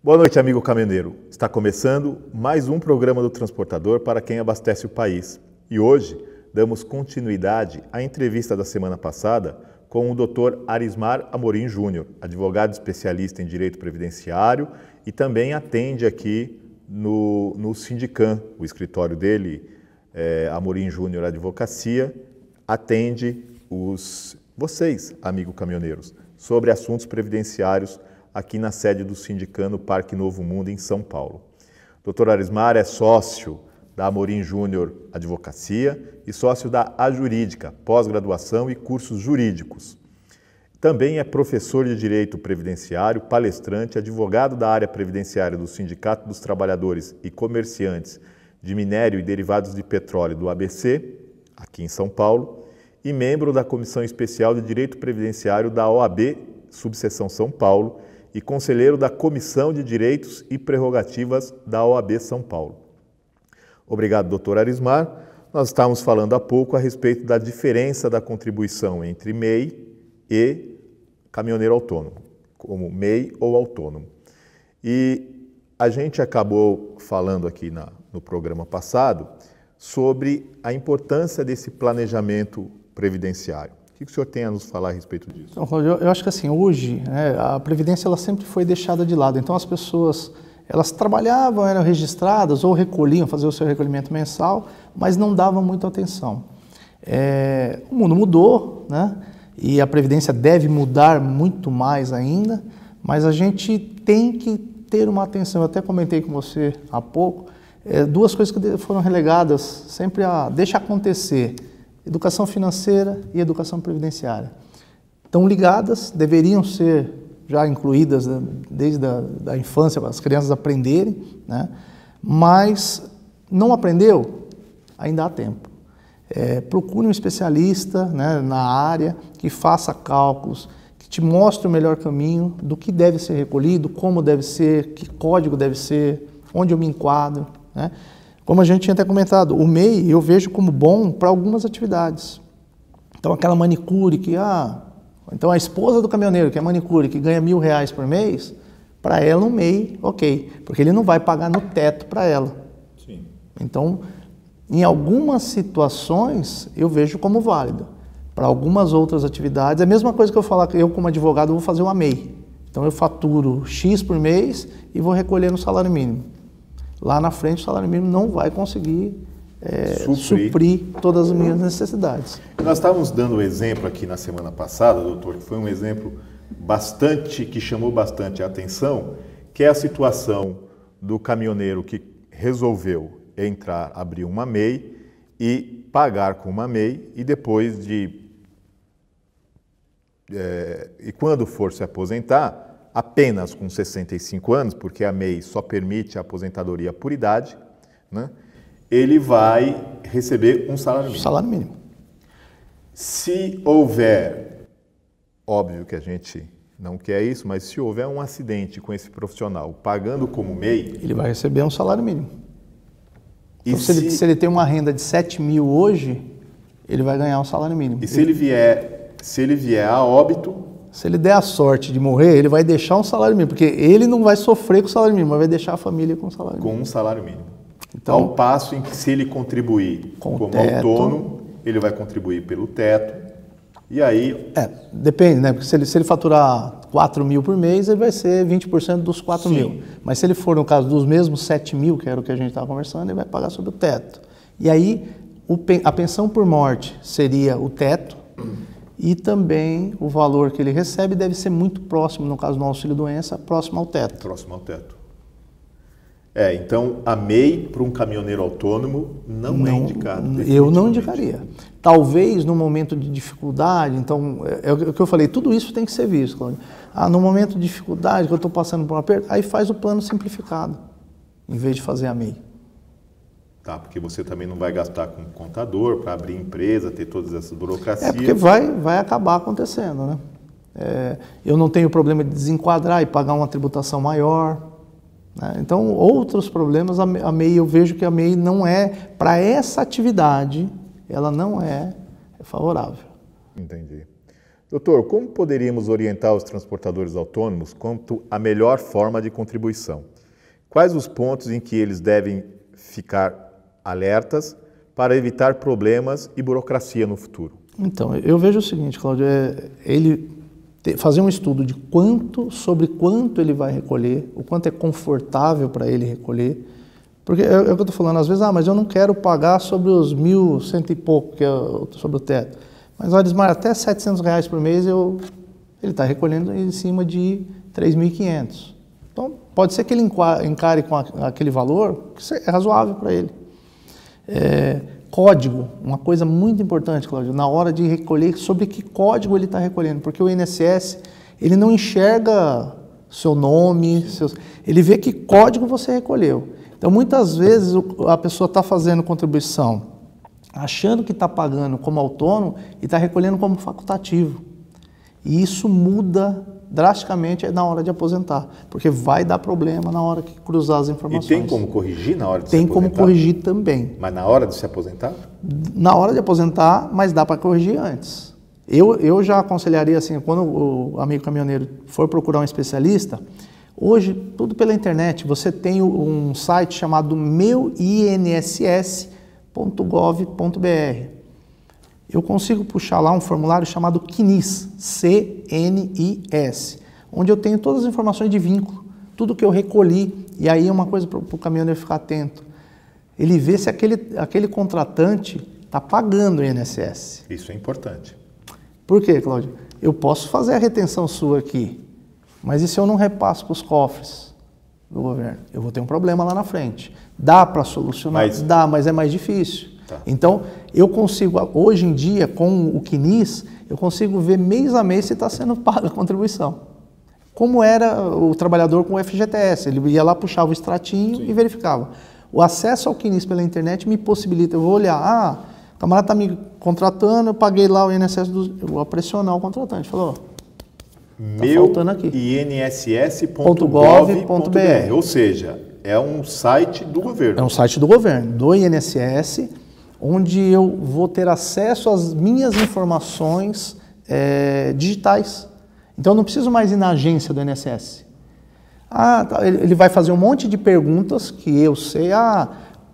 Boa noite, amigo caminhoneiro. Está começando mais um programa do Transportador para quem abastece o país. E hoje damos continuidade à entrevista da semana passada com o Dr. Arismar Amorim Júnior, advogado especialista em direito previdenciário e também atende aqui no Sindicam, o escritório dele, Amorim Júnior Advocacia, atende vocês, amigos caminhoneiros, sobre assuntos previdenciários aqui na sede do Sindicam, no Parque Novo Mundo, em São Paulo. Dr. Arismar é sócio da Amorim Júnior Advocacia e sócio da A Jurídica, pós-graduação e cursos jurídicos. Também é professor de Direito Previdenciário, palestrante, advogado da área previdenciária do Sindicato dos Trabalhadores e Comerciantes de Minério e Derivados de Petróleo do ABC, aqui em São Paulo, e membro da Comissão Especial de Direito Previdenciário da OAB, subseção São Paulo, e conselheiro da Comissão de Direitos e Prerrogativas da OAB São Paulo. Obrigado, doutor Arismar. Nós estávamos falando há pouco a respeito da diferença da contribuição entre MEI e caminhoneiro autônomo, como MEI ou autônomo. E a gente acabou falando aqui no programa passado sobre a importância desse planejamento previdenciário. O que o senhor tem a nos falar a respeito disso? Então, eu acho que assim, hoje, a Previdência ela sempre foi deixada de lado. Então as pessoas, elas trabalhavam, eram registradas ou recolhiam, faziam o seu recolhimento mensal, mas não davam muita atenção. O mundo mudou, né? E a Previdência deve mudar muito mais ainda, mas a gente tem que ter uma atenção. Eu até comentei com você há pouco, duas coisas que foram relegadas sempre a deixa acontecer. Educação financeira e educação previdenciária. Estão ligadas, deveriam ser já incluídas desde a infância, para as crianças aprenderem, né? Mas não aprendeu, ainda há tempo. Procure um especialista, né, na área, que faça cálculos, que te mostre o melhor caminho do que deve ser recolhido, como deve ser, que código deve ser, onde eu me enquadro, né? Como a gente tinha até comentado, o MEI eu vejo como bom para algumas atividades. Então aquela manicure que, então a esposa do caminhoneiro que é manicure, que ganha R$1.000 por mês, para ela um MEI, ok, porque ele não vai pagar no teto para ela. Sim. Então, em algumas situações eu vejo como válido. Para algumas outras atividades, é a mesma coisa que eu falar que eu como advogado vou fazer uma MEI. Então eu faturo X por mês e vou recolher no salário mínimo. Lá na frente o salário mínimo não vai conseguir suprir todas as minhas necessidades. Nós estávamos dando um exemplo aqui na semana passada, doutor, que foi um exemplo que chamou bastante a atenção, que é a situação do caminhoneiro que resolveu abrir uma MEI e pagar com uma MEI e depois e quando for se aposentar, apenas com 65 anos, porque a MEI só permite a aposentadoria por idade, né? Ele vai receber um salário mínimo. Salário mínimo. Se houver, óbvio que a gente não quer isso, mas se houver um acidente com esse profissional pagando como MEI... Ele vai receber um salário mínimo. Então, se ele tem uma renda de 7 mil hoje, ele vai ganhar um salário mínimo. E se ele vier a óbito... Se ele der a sorte de morrer, ele vai deixar um salário mínimo, porque ele não vai sofrer com o salário mínimo, mas vai deixar a família com o salário mínimo. Com um salário mínimo. Então, ao passo em que se ele contribuir como autônomo, ele vai contribuir pelo teto, e aí... Depende, né? Porque se ele faturar 4 mil por mês, ele vai ser 20% dos 4 mil. Mas se ele for, no caso, dos mesmos 7 mil, que era o que a gente estava conversando, ele vai pagar sobre o teto. E aí, a pensão por morte seria o teto, e também o valor que ele recebe deve ser muito próximo, no caso do auxílio-doença, próximo ao teto. Próximo ao teto. Então a MEI para um caminhoneiro autônomo não é indicado. Eu não indicaria. Talvez no momento de dificuldade, então, é o que eu falei, tudo isso tem que ser visto, Cláudio. No momento de dificuldade, que eu estou passando por um aperto, aí faz o plano simplificado, em vez de fazer a MEI. Tá, porque você também não vai gastar com contador para abrir empresa, ter todas essas burocracias. Porque vai acabar acontecendo, né? Eu não tenho problema de desenquadrar e pagar uma tributação maior, né? Então, outros problemas, a MEI, eu vejo que a MEI não é, para essa atividade, ela não é favorável. Entendi. Doutor, como poderíamos orientar os transportadores autônomos quanto à melhor forma de contribuição? Quais os pontos em que eles devem ficar alertas para evitar problemas e burocracia no futuro? Então, eu vejo o seguinte, Cláudio, fazer um estudo de sobre quanto ele vai recolher, o quanto é confortável para ele recolher, porque é o que eu estou falando, às vezes, mas eu não quero pagar sobre os 1.100 e pouco, que é sobre o teto. Mas olha, Ismar, até R$700 por mês ele está recolhendo em cima de 3.500. Então, pode ser que ele encare com aquele valor que é razoável para ele. Código, uma coisa muito importante, Cláudio, na hora de recolher, sobre que código ele está recolhendo, porque o INSS, ele não enxerga seu nome, ele vê que código você recolheu. Então, muitas vezes, a pessoa está fazendo contribuição, achando que está pagando como autônomo e está recolhendo como facultativo. E isso muda drasticamente na hora de aposentar, porque vai dar problema na hora que cruzar as informações. E tem como corrigir na hora de se aposentar? Tem como corrigir também. Mas na hora de se aposentar? Na hora de aposentar, mas dá para corrigir antes. Eu já aconselharia assim, quando o amigo caminhoneiro for procurar um especialista, hoje, tudo pela internet, você tem um site chamado meuinss.gov.br. Eu consigo puxar lá um formulário chamado CNIS, C-N-I-S, onde eu tenho todas as informações de vínculo, tudo que eu recolhi, e aí é uma coisa para o caminhoneiro ficar atento. Ele vê se aquele contratante está pagando o INSS. Isso é importante. Por quê, Cláudio? Eu posso fazer a retenção sua aqui, mas e se eu não repasso para os cofres do governo? Eu vou ter um problema lá na frente. Dá para solucionar? Dá, mas é mais difícil. Tá. Então, eu consigo, hoje em dia, com o CNIS, eu consigo ver mês a mês se está sendo paga a contribuição. Como era o trabalhador com o FGTS, ele ia lá, puxava o extratinho e verificava. O acesso ao CNIS pela internet me possibilita, eu vou olhar, o camarada está me contratando, eu paguei lá o INSS, eu vou pressionar o contratante, falou, tá faltando aqui. inss.gov.br, ou seja, é um site do governo. É um site do governo, do INSS, onde eu vou ter acesso às minhas informações digitais. Então, eu não preciso mais ir na agência do INSS. Ele vai fazer um monte de perguntas que eu sei.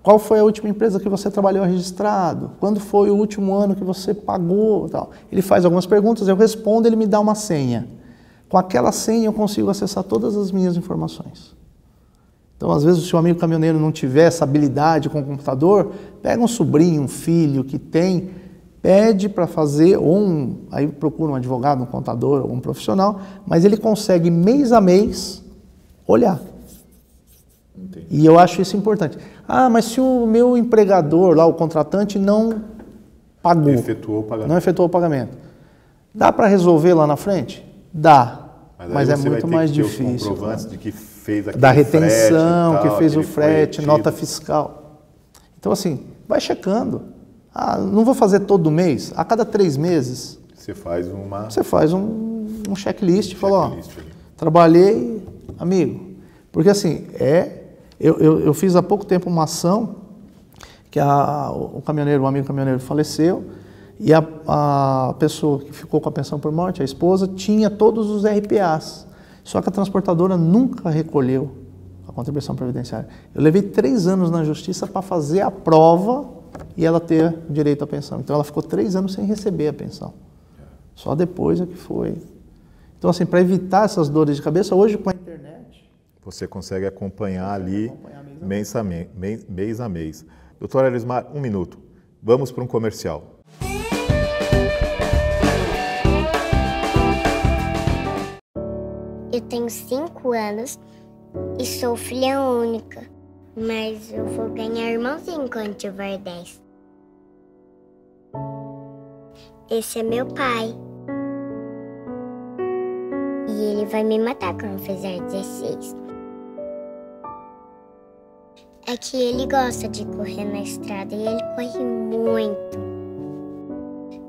Qual foi a última empresa que você trabalhou registrado? Quando foi o último ano que você pagou? Tal. Ele faz algumas perguntas, eu respondo, ele me dá uma senha. Com aquela senha, eu consigo acessar todas as minhas informações. Então, às vezes, se o amigo caminhoneiro não tiver essa habilidade com o computador, pega um sobrinho, um filho que tem, pede para fazer, aí procura um advogado, um contador, um profissional, mas ele consegue mês a mês olhar. Entendi. E eu acho isso importante. Mas se o meu empregador, lá, o contratante, não pagou, não efetuou o pagamento, dá para resolver lá na frente? Dá, mas é muito mais difícil. Comprovantes de que fez aquele da retenção, frete, que fez o frete, nota fiscal. Então, assim, vai checando. Não vou fazer todo mês, a cada 3 meses. Você faz um checklist, fala, trabalhei, amigo. Porque assim, eu fiz há pouco tempo uma ação que o amigo caminhoneiro faleceu e a pessoa que ficou com a pensão por morte, a esposa, tinha todos os RPAs. Só que a transportadora nunca recolheu a contribuição previdenciária. Eu levei 3 anos na justiça para fazer a prova e ela ter direito à pensão. Então ela ficou 3 anos sem receber a pensão. Só depois é que foi. Então, assim, para evitar essas dores de cabeça, hoje com a internet... Você consegue acompanhar ali mês a mês. Doutor Arismar, 1 minuto. Vamos para um comercial. Eu tenho 5 anos e sou filha única, mas eu vou ganhar irmãozinho quando tiver 10. Esse é meu pai. E ele vai me matar quando fizer 16. É que ele gosta de correr na estrada e ele corre muito.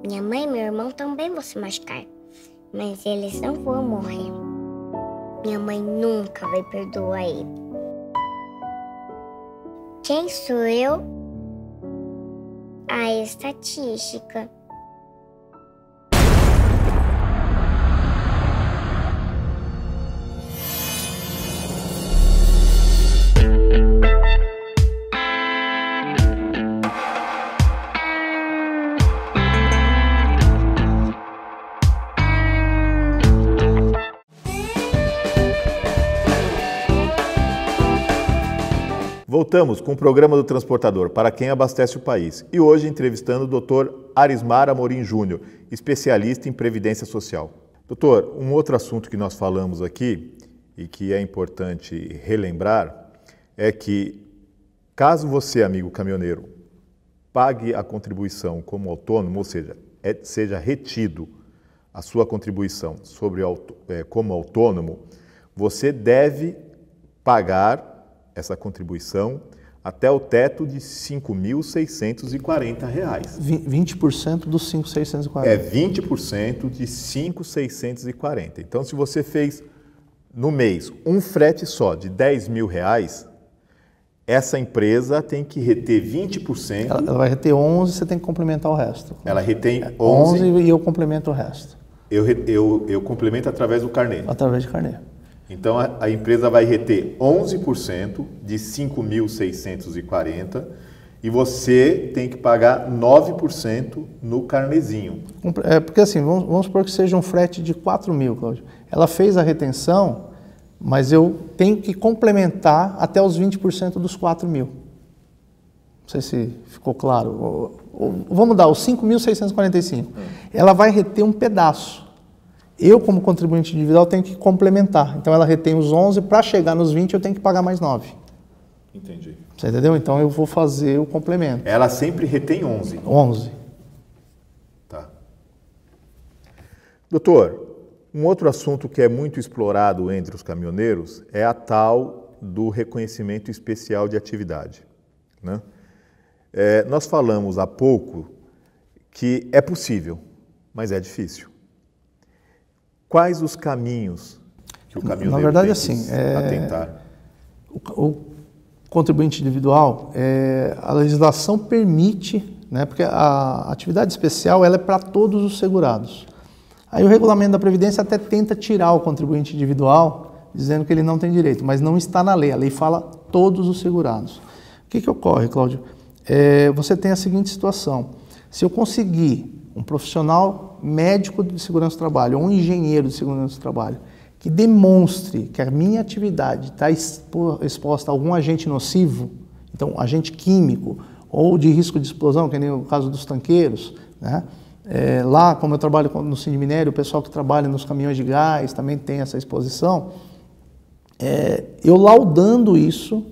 Minha mãe e meu irmão também vão se machucar, mas eles não vão morrer. Minha mãe nunca vai perdoar ele. Quem sou eu? A estatística. Voltamos com o programa do Transportador para quem abastece o país. E hoje entrevistando o Dr. Arismar Amorim Júnior, especialista em Previdência Social. Doutor, um outro assunto que nós falamos aqui e que é importante relembrar é que, caso você, amigo caminhoneiro, pague a contribuição como autônomo, ou seja, seja retido a sua contribuição como autônomo, você deve pagar essa contribuição até o teto de R$ 5.640. 20% dos 5.640. É 20% de 5.640. Então, se você fez no mês um frete só de R$10.000, essa empresa tem que reter 20%. Ela vai reter 11, você tem que complementar o resto. Ela retém 11 e eu complemento o resto. Eu complemento através do carnê. Através de carnê. Então, a empresa vai reter 11% de 5.640 e você tem que pagar 9% no carnezinho. Porque assim, vamos supor que seja um frete de 4.000, Cláudio. Ela fez a retenção, mas eu tenho que complementar até os 20% dos 4.000. Não sei se ficou claro. Vamos dar os 5.645. Ela vai reter um pedaço. Eu, como contribuinte individual, tenho que complementar. Então, ela retém os 11, para chegar nos 20, eu tenho que pagar mais 9. Entendi. Você entendeu? Então, eu vou fazer o complemento. Ela sempre retém 11. 11. Tá. Doutor, um outro assunto que é muito explorado entre os caminhoneiros é a tal do reconhecimento especial de atividade, né? Nós falamos há pouco que é possível, mas é difícil. Quais os caminhos que o caminhoneiro Na verdade, tem assim, que atentar? O contribuinte individual, a legislação permite, né, porque a atividade especial ela é para todos os segurados. Aí o regulamento da Previdência até tenta tirar o contribuinte individual, dizendo que ele não tem direito, mas não está na lei. A lei fala todos os segurados. O que ocorre, Cláudio? Você tem a seguinte situação. Se eu conseguir um profissional médico de segurança do trabalho ou um engenheiro de segurança do trabalho que demonstre que a minha atividade está exposta a algum agente nocivo, então agente químico ou de risco de explosão, que nem o caso dos tanqueiros, né? Lá, como eu trabalho no Sindminério, o pessoal que trabalha nos caminhões de gás também tem essa exposição. Eu laudando isso,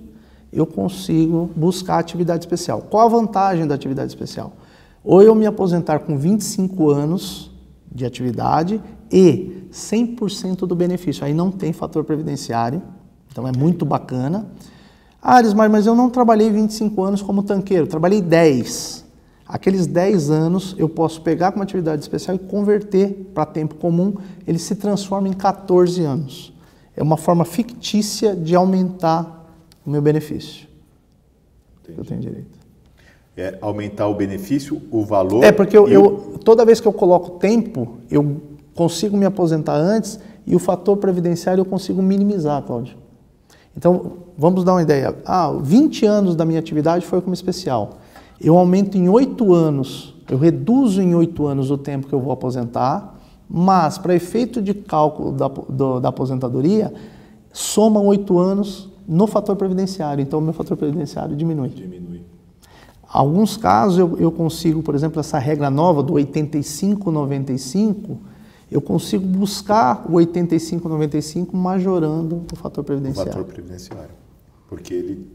eu consigo buscar atividade especial. Qual a vantagem da atividade especial? Ou eu me aposentar com 25 anos de atividade e 100% do benefício. Aí não tem fator previdenciário, então é muito bacana. Arismar, mas eu não trabalhei 25 anos como tanqueiro, trabalhei 10. Aqueles 10 anos eu posso pegar como atividade especial e converter para tempo comum, ele se transforma em 14 anos. É uma forma fictícia de aumentar o meu benefício. Entendi. Eu tenho direito. Aumentar o benefício, o valor... Porque toda vez que eu coloco tempo, eu consigo me aposentar antes e o fator previdenciário eu consigo minimizar, Cláudio. Então, vamos dar uma ideia. 20 anos da minha atividade foi como especial. Eu aumento em 8 anos, eu reduzo em 8 anos o tempo que eu vou aposentar, mas para efeito de cálculo da aposentadoria, somam 8 anos no fator previdenciário. Então, o meu fator previdenciário diminui. Alguns casos eu consigo, por exemplo, essa regra nova do 85-95, eu consigo buscar o 85-95 majorando o fator previdenciário. O fator previdenciário. Porque ele,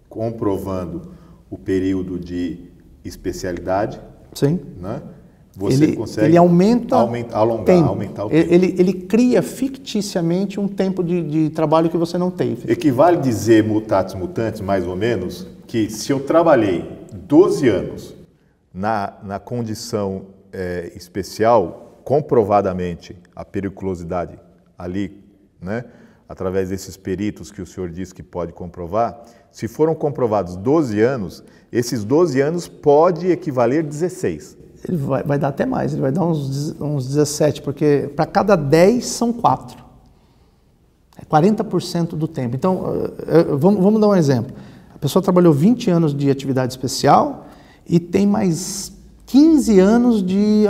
comprovando o período de especialidade, sim, né, você consegue ele aumentar o tempo. Ele cria ficticiamente um tempo de trabalho que você não tem. Equivale dizer, mutatis mutandis, mais ou menos, que se eu trabalhei 12 anos na condição especial, comprovadamente a periculosidade ali, né, através desses peritos que o senhor disse que pode comprovar, se foram comprovados 12 anos, esses 12 anos pode equivaler a 16. Ele vai dar até mais, ele vai dar uns 17, porque para cada 10 são 4. É 40% do tempo. Então, vamos dar um exemplo. A pessoa trabalhou 20 anos de atividade especial e tem mais 15 anos de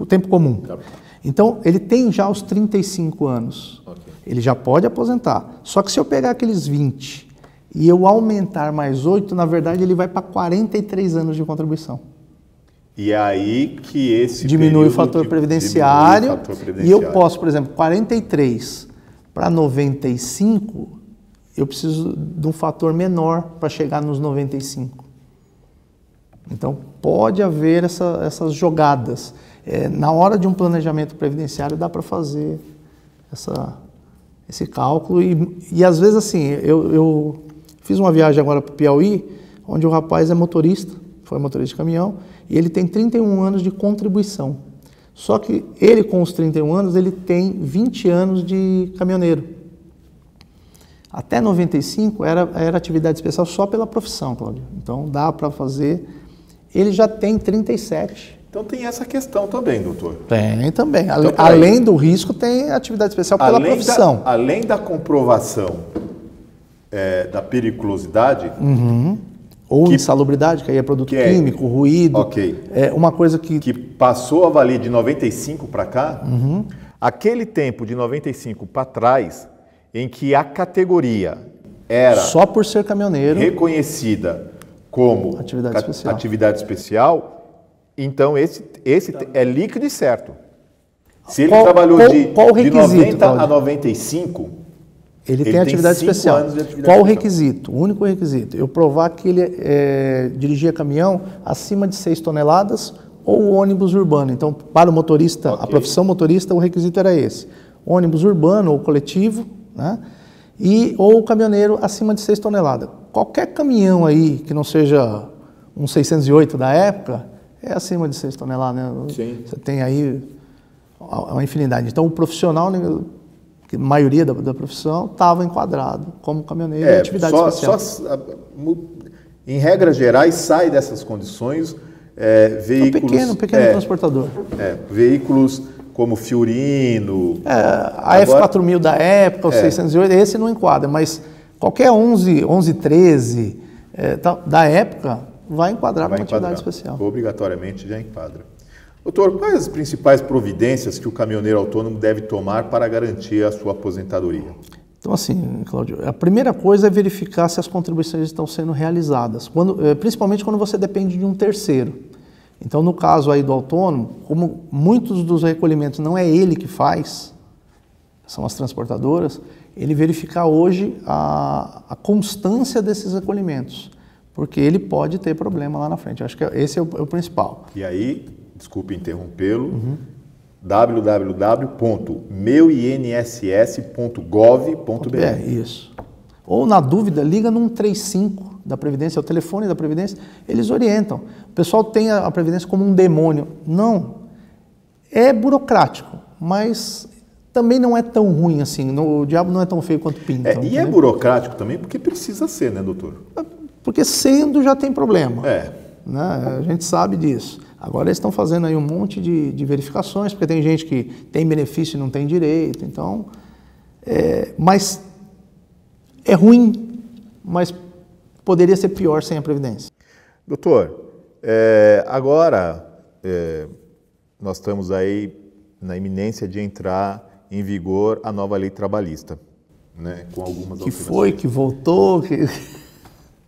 tempo comum. Então, ele tem já os 35 anos. Okay. Ele já pode aposentar. Só que se eu pegar aqueles 20 e eu aumentar mais 8, na verdade ele vai para 43 anos de contribuição. E é aí que esse diminui o fator previdenciário, e eu posso, por exemplo, 43 para 95, eu preciso de um fator menor para chegar nos 95. Então, pode haver essas jogadas. Na hora de um planejamento previdenciário, dá para fazer esse cálculo. E às vezes, assim, eu fiz uma viagem agora para o Piauí, onde o rapaz é motorista, foi motorista de caminhão, e ele tem 31 anos de contribuição. Só que ele, com os 31 anos, ele tem 20 anos de caminhoneiro. Até 95 era atividade especial só pela profissão, Cláudio. Então dá para fazer. Ele já tem 37. Então tem essa questão também, doutor. Tem também. Então, além do risco, tem atividade especial pela profissão. Além da comprovação da periculosidade... Ou insalubridade, que aí é produto químico, ruído. Ok. É uma coisa que passou a valer de 95 para cá, aquele tempo de 95 para trás, em que a categoria era... Só por ser caminhoneiro. Reconhecida como atividade especial, então esse é líquido e certo. Se ele trabalhou de 90 a 95... Ele tem atividade especial. Qual o requisito? O único requisito? Eu provar que ele dirigia caminhão acima de 6 toneladas ou ônibus urbano. Então, para o motorista, a profissão motorista, o requisito era esse. Ônibus urbano ou coletivo, né? Ou caminhoneiro acima de 6 toneladas. Qualquer caminhão aí que não seja um 608 da época, é acima de 6 toneladas, né? Sim. Você tem aí uma infinidade. Então, o profissional... que a maioria da profissão estava enquadrado como caminhoneiro de atividade especial. Em regras gerais, sai dessas condições veículos... Um pequeno transportador. Veículos como Fiorino... a F4000 da época, o 608, esse não enquadra, mas qualquer 1113 da época vai enquadrar como atividade especial. Obrigatoriamente já enquadra. Doutor, quais as principais providências que o caminhoneiro autônomo deve tomar para garantir a sua aposentadoria? Então, assim, Cláudio, a primeira coisa é verificar se as contribuições estão sendo realizadas, principalmente quando você depende de um terceiro. Então, no caso aí do autônomo, como muitos dos recolhimentos não é ele que faz, são as transportadoras, ele verificar hoje a constância desses recolhimentos, porque ele pode ter problema lá na frente. Eu acho que esse é o principal. E aí... Desculpe interrompê-lo, www.meuinss.gov.br. Isso. Ou, na dúvida, liga no 135 da Previdência, é o telefone da Previdência, eles orientam. O pessoal tem a Previdência como um demônio. Não. É burocrático, mas também não é tão ruim assim. O diabo não é tão feio quanto pinta. E é burocrático também porque precisa ser, né, doutor? Porque sendo já tem problema. Né? A gente sabe disso. Agora eles estão fazendo aí um monte de verificações, porque tem gente que tem benefício e não tem direito, então... mas é ruim, mas poderia ser pior sem a Previdência. Doutor, agora nós estamos aí na iminência de entrar em vigor a nova lei trabalhista, né, com algumas alterações. Que voltou,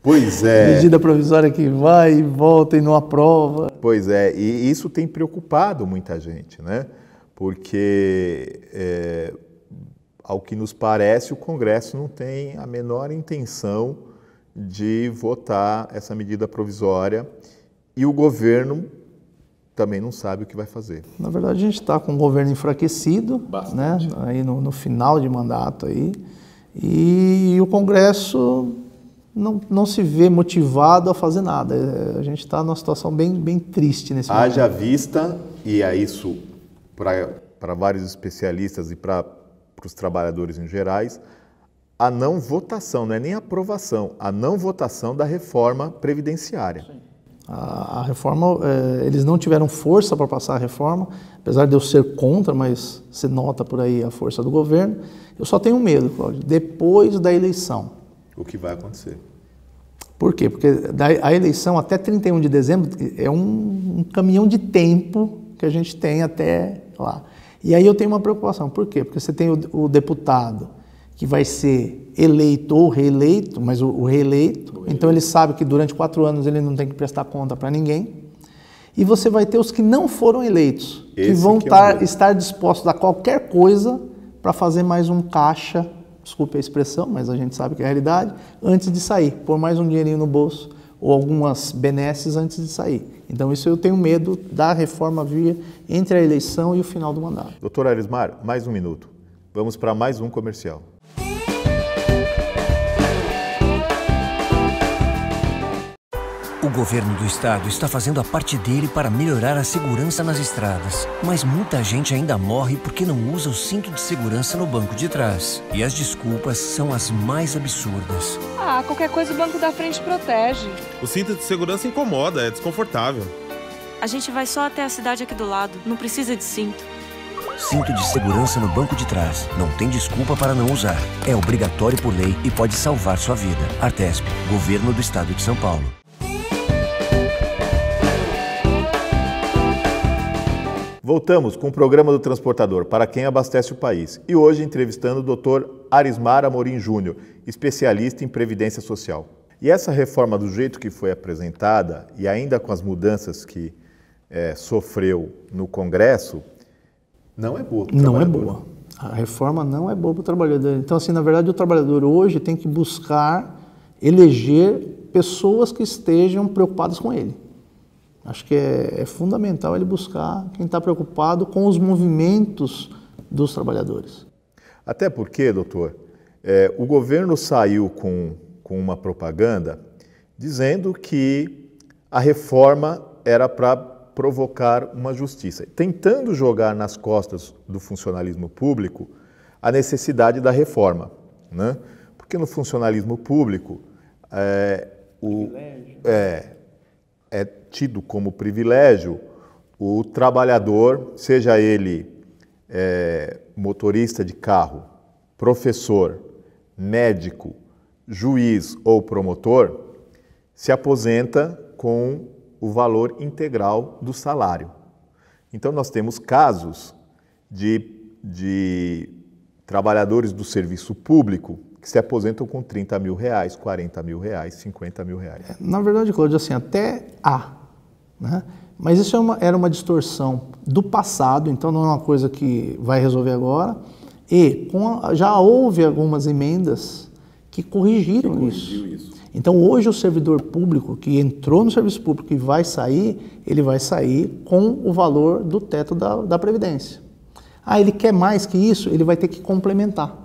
Pois é. Medida provisória que vai e volta e não aprova. Pois é, e isso tem preocupado muita gente, né? Porque, ao que nos parece, o Congresso não tem a menor intenção de votar essa medida provisória e o governo também não sabe o que vai fazer. Na verdade, a gente está com um governo enfraquecido, bastante, né? Aí no final de mandato aí, e o Congresso não se vê motivado a fazer nada. A gente está numa situação bem triste nesse momento. Haja vista, e é isso para vários especialistas e para os trabalhadores em gerais, a não votação, não é nem aprovação, a não votação da reforma previdenciária. Sim. A reforma, eles não tiveram força para passar a reforma, apesar de eu ser contra, mas você nota por aí a força do governo. Eu só tenho medo, Cláudio, depois da eleição. O que vai acontecer? Por quê? Porque a eleição até 31 de dezembro é um caminhão de tempo que a gente tem até lá. E aí eu tenho uma preocupação. Por quê? Porque você tem o deputado que vai ser eleito ou reeleito, mas o reeleito, então ele sabe que durante 4 anos ele não tem que prestar conta para ninguém. E você vai ter os que não foram eleitos, que vão estar dispostos a qualquer coisa para fazer mais um caixa, desculpe a expressão, mas a gente sabe que é a realidade, antes de sair, pôr mais um dinheirinho no bolso ou algumas benesses antes de sair. Então isso eu tenho medo da reforma vir entre a eleição e o final do mandato. Doutor Arismar, mais um minuto. Vamos para mais um comercial. O governo do estado está fazendo a parte dele para melhorar a segurança nas estradas. Mas muita gente ainda morre porque não usa o cinto de segurança no banco de trás. E as desculpas são as mais absurdas. Ah, qualquer coisa o banco da frente protege. O cinto de segurança incomoda, é desconfortável. A gente vai só até a cidade aqui do lado, não precisa de cinto. Cinto de segurança no banco de trás. Não tem desculpa para não usar. É obrigatório por lei e pode salvar sua vida. Artesp, Governo do Estado de São Paulo. Voltamos com o programa do Transportador, para quem abastece o país. E hoje entrevistando o Dr. Arismar Amorim Júnior, especialista em Previdência Social. E essa reforma, do jeito que foi apresentada, e ainda com as mudanças que sofreu no Congresso, não é boa para o trabalhador. Não é boa. A reforma não é boa para o trabalhador. Então, assim, na verdade, o trabalhador hoje tem que buscar eleger pessoas que estejam preocupadas com ele. Acho que é fundamental ele buscar quem está preocupado com os movimentos dos trabalhadores. Até porque, doutor, o governo saiu com uma propaganda dizendo que a reforma era para provocar uma justiça, tentando jogar nas costas do funcionalismo público a necessidade da reforma, né? Porque no funcionalismo público é tido como privilégio o trabalhador, seja ele motorista de carro, professor, médico, juiz ou promotor, se aposenta com o valor integral do salário. Então nós temos casos de trabalhadores do serviço público que se aposentam com 30 mil reais, 40 mil reais, 50 mil reais. Na verdade, Cláudio, assim, até há, né? Mas isso era uma distorção do passado, então não é uma coisa que vai resolver agora. E já houve algumas emendas que corrigiram isso. Então hoje o servidor público que entrou no serviço público e vai sair, ele vai sair com o valor do teto da Previdência. Ah, ele quer mais que isso, ele vai ter que complementar.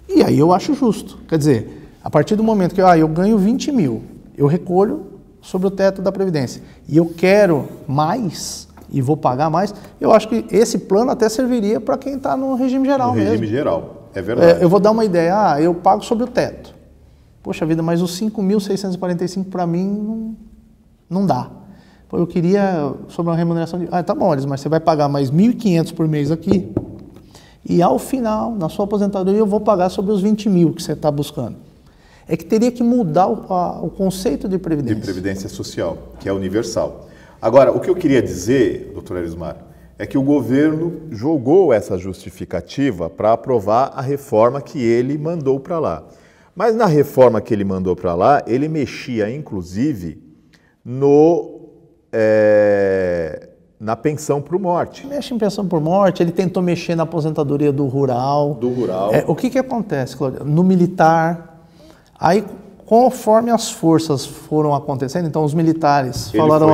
E aí eu acho justo. Quer dizer, a partir do momento que eu ganho 20 mil, eu recolho sobre o teto da Previdência e eu quero mais e vou pagar mais, eu acho que esse plano até serviria para quem está no regime geral mesmo. No regime geral, é verdade. Eu vou dar uma ideia, eu pago sobre o teto. Poxa vida, mas os 5.645 para mim não dá. Eu queria sobre uma remuneração de... tá bom, mas você vai pagar mais 1.500 por mês aqui e ao final, na sua aposentadoria, eu vou pagar sobre os 20 mil que você está buscando. É que teria que mudar o conceito de previdência. De previdência social, que é universal. Agora, o que eu queria dizer, doutor Arismar, é que o governo jogou essa justificativa para aprovar a reforma que ele mandou para lá. Mas na reforma que ele mandou para lá, ele mexia, inclusive, na pensão por morte. Mexe em pensão por morte, ele tentou mexer na aposentadoria do rural. O que acontece, Cláudio? No militar, aí conforme as forças foram acontecendo, então os militares falaram,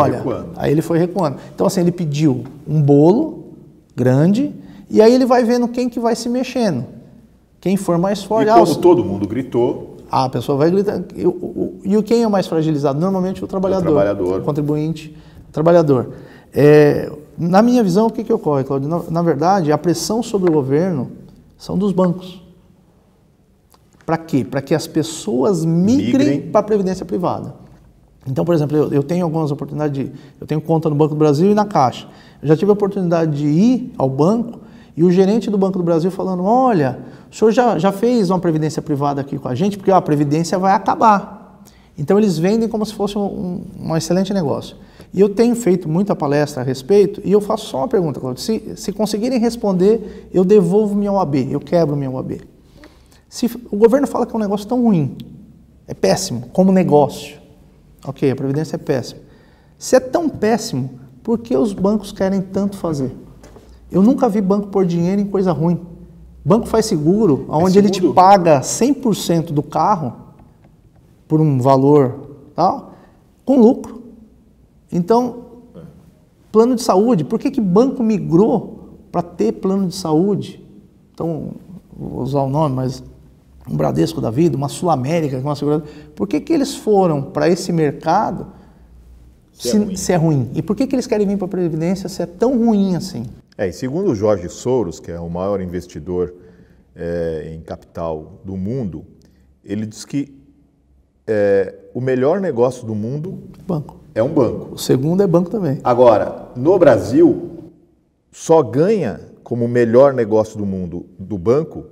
aí ele foi recuando. Então assim, ele pediu um bolo grande e aí ele vai vendo quem que vai se mexendo. Quem for mais forte... E como todo mundo gritou... A pessoa vai gritar. E quem é o mais fragilizado? Normalmente o trabalhador. O contribuinte, o trabalhador. Na minha visão, o que ocorre, Cláudio? Na verdade, a pressão sobre o governo são dos bancos. Para quê? Para que as pessoas migrem para a previdência privada. Então, por exemplo, eu tenho algumas oportunidades eu tenho conta no Banco do Brasil e na Caixa. Eu já tive a oportunidade de ir ao banco e o gerente do Banco do Brasil falando, olha, o senhor já fez uma previdência privada aqui com a gente, porque a previdência vai acabar. Então eles vendem como se fosse um excelente negócio. E eu tenho feito muita palestra a respeito, e eu faço só uma pergunta, Cláudio. Se conseguirem responder, eu devolvo minha OAB, eu quebro minha OAB. Se o governo fala que é um negócio tão ruim, é péssimo, como negócio. Ok, a Previdência é péssima. Se é tão péssimo, por que os bancos querem tanto fazer? Eu nunca vi banco pôr dinheiro em coisa ruim. Banco faz seguro, onde ele te paga 100% do carro, por um valor tal, com lucro. Então, plano de saúde, por que banco migrou para ter plano de saúde? Então, vou usar o nome, mas um Bradesco da vida, uma Sul América, uma seguradora, por que eles foram para esse mercado se é ruim? E por que eles querem vir para a Previdência se é tão ruim assim? E segundo o George Soros, que é o maior investidor em capital do mundo, ele diz que o melhor negócio do mundo é um banco. O segundo é banco também. Agora, no Brasil, só ganha como melhor negócio do mundo do banco,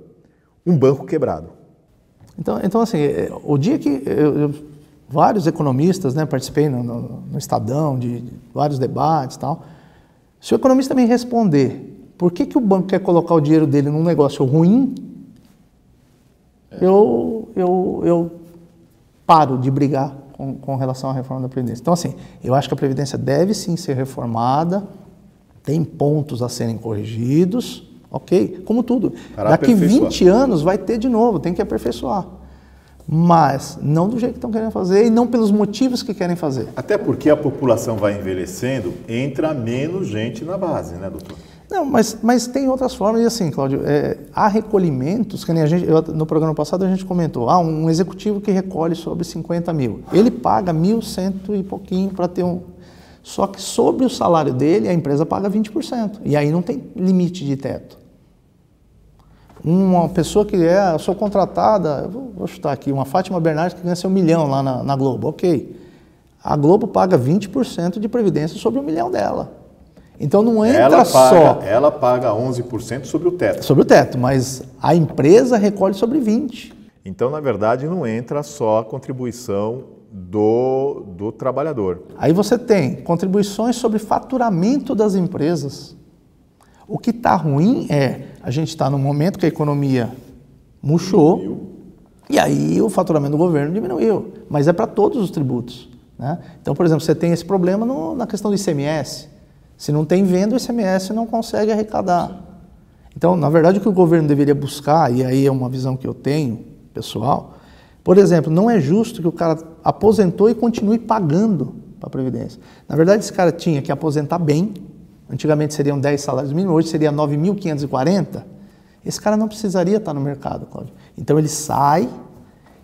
um banco quebrado. Então assim, o dia que vários economistas, né, participei no Estadão de vários debates e tal, se o economista me responder por que o banco quer colocar o dinheiro dele num negócio ruim, eu paro de brigar com relação à reforma da Previdência. Então assim, eu acho que a Previdência deve sim ser reformada, tem pontos a serem corrigidos, ok? Como tudo. Daqui 20 anos vai ter de novo, tem que aperfeiçoar. Mas não do jeito que estão querendo fazer e não pelos motivos que querem fazer. Até porque a população vai envelhecendo, entra menos gente na base, né, doutor? Não, mas tem outras formas. E assim, Cláudio, há recolhimentos, que nem no programa passado a gente comentou, um executivo que recolhe sobre 50 mil. Ele paga 1.100 e pouquinho para ter um... Só que sobre o salário dele, a empresa paga 20%. E aí não tem limite de teto. Uma pessoa que sou contratada, vou chutar aqui, uma Fátima Bernardes que ganha seu 1 milhão lá na Globo, ok. A Globo paga 20% de previdência sobre o 1 milhão dela. Então não entra só... Ela paga 11% sobre o teto. Sobre o teto, mas a empresa recolhe sobre 20%. Então, na verdade, não entra só a contribuição do trabalhador. Aí você tem contribuições sobre faturamento das empresas. O que está ruim a gente está num momento que a economia murchou e aí o faturamento do governo diminuiu, mas é para todos os tributos, né? Então, por exemplo, você tem esse problema na questão do ICMS. Se não tem venda, o ICMS não consegue arrecadar. Então, na verdade, o que o governo deveria buscar, e aí é uma visão que eu tenho, pessoal, por exemplo, não é justo que o cara aposentou e continue pagando para a Previdência. Na verdade, esse cara tinha que aposentar bem. Antigamente seriam 10 salários mínimos, hoje seria 9.540. Esse cara não precisaria estar no mercado, Cláudio. Então ele sai,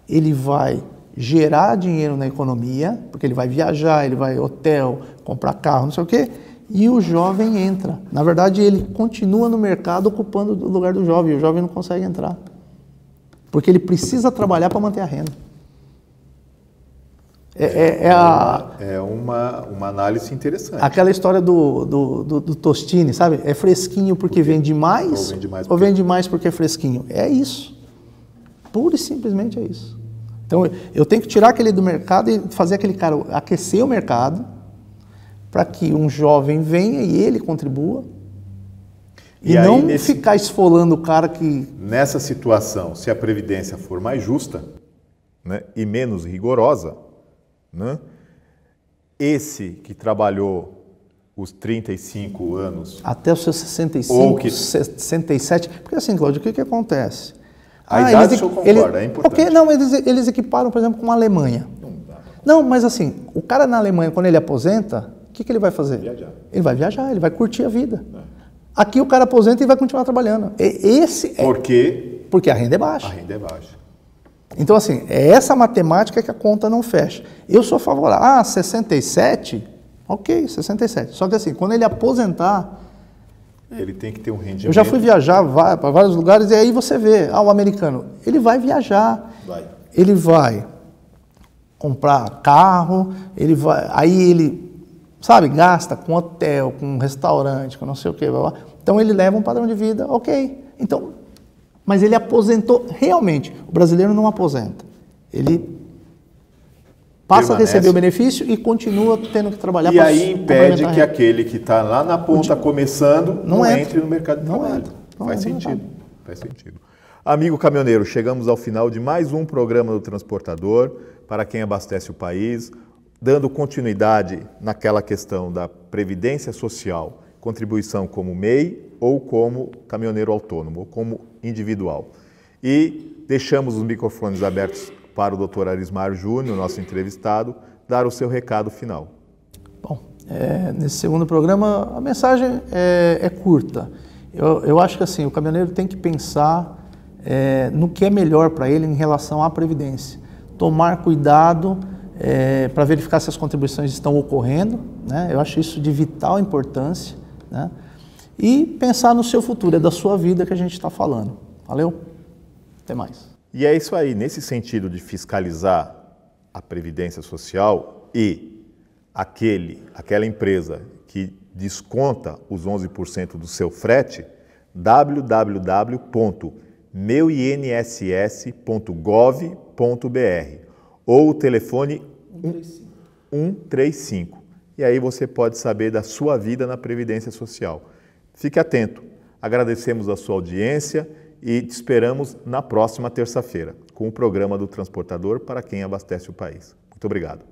ele vai gerar dinheiro na economia, porque ele vai viajar, ele vai hotel, comprar carro, não sei o quê, e o jovem entra. Na verdade, ele continua no mercado ocupando o lugar do jovem, e o jovem não consegue entrar. Porque ele precisa trabalhar para manter a renda. É uma análise interessante. Aquela história do Tostini, sabe? É fresquinho porque vende mais, ou vende mais porque é fresquinho. É isso. Pura e simplesmente é isso. Então, eu tenho que tirar aquele do mercado e fazer aquele cara aquecer o mercado para que um jovem venha e ele contribua. E não ficar esfolando o cara que... Nessa situação, se a Previdência for mais justa, né, e menos rigorosa, né, esse que trabalhou os 35 anos... Até os seus 65, 67... Porque assim, Cláudio, o que acontece? A idade, o senhor concorda, é importante. Okay, não, eles equiparam, por exemplo, com a Alemanha. Não, mas assim, o cara na Alemanha, quando ele aposenta, o que ele vai fazer? Viajar. Ele vai viajar, ele vai curtir a vida. Aqui o cara aposenta e vai continuar trabalhando. Porque a renda é baixa. A renda é baixa. Então, assim, é essa matemática que a conta não fecha. Eu sou favorável. 67? Ok, 67. Só que assim, quando ele aposentar... Ele tem que ter um rendimento... Eu já fui viajar para vários lugares e aí você vê, o americano, ele vai viajar. Ele vai comprar carro, aí ele, sabe, gasta com hotel, com restaurante, com não sei o que, blá, blá. Então ele leva um padrão de vida, ok. Então, mas ele aposentou realmente. O brasileiro não aposenta. Ele passa a receber o benefício e continua tendo que trabalhar. E aí impede que aquele que está lá na ponta começando não entre no mercado de trabalho. Faz sentido. Faz sentido. Amigo caminhoneiro, chegamos ao final de mais um programa do Transportador para quem abastece o país, dando continuidade naquela questão da previdência social, contribuição como MEI ou como caminhoneiro autônomo, ou como individual. E deixamos os microfones abertos para o Dr. Arismar Júnior, nosso entrevistado, dar o seu recado final. Bom, nesse segundo programa a mensagem é curta. Eu acho que assim, o caminhoneiro tem que pensar no que é melhor para ele em relação à previdência. Tomar cuidado para verificar se as contribuições estão ocorrendo, né? Eu acho isso de vital importância, né? E pensar no seu futuro, é da sua vida que a gente está falando. Valeu? Até mais. E é isso aí, nesse sentido de fiscalizar a previdência social e aquela empresa que desconta os 11% do seu frete, www.meuinss.gov.br ou o telefone 135. E aí você pode saber da sua vida na Previdência Social. Fique atento. Agradecemos a sua audiência e te esperamos na próxima terça-feira com o programa do Transportador para quem abastece o país. Muito obrigado.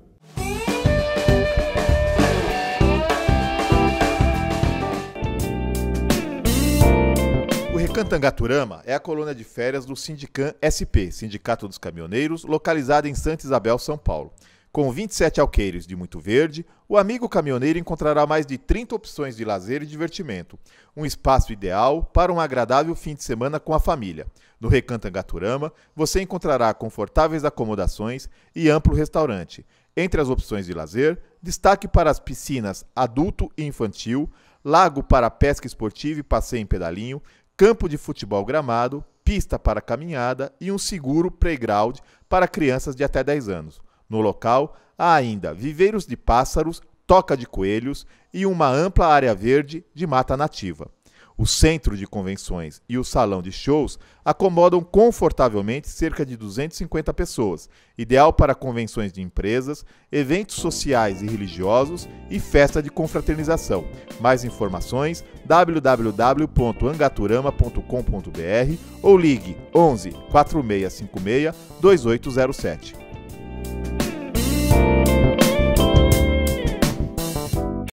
O Recantangaturama é a colônia de férias do Sindicam SP, Sindicato dos Caminhoneiros, localizada em Santa Isabel, São Paulo. Com 27 alqueires de muito verde, o amigo caminhoneiro encontrará mais de 30 opções de lazer e divertimento. Um espaço ideal para um agradável fim de semana com a família. No Recantangaturama, você encontrará confortáveis acomodações e amplo restaurante. Entre as opções de lazer, destaque para as piscinas adulto e infantil, lago para pesca esportiva e passeio em pedalinho, campo de futebol gramado, pista para caminhada e um seguro playground para crianças de até 10 anos. No local, há ainda viveiros de pássaros, toca de coelhos e uma ampla área verde de mata nativa. O centro de convenções e o salão de shows acomodam confortavelmente cerca de 250 pessoas, ideal para convenções de empresas, eventos sociais e religiosos e festa de confraternização. Mais informações www.angaturama.com.br ou ligue 11 4656 2807.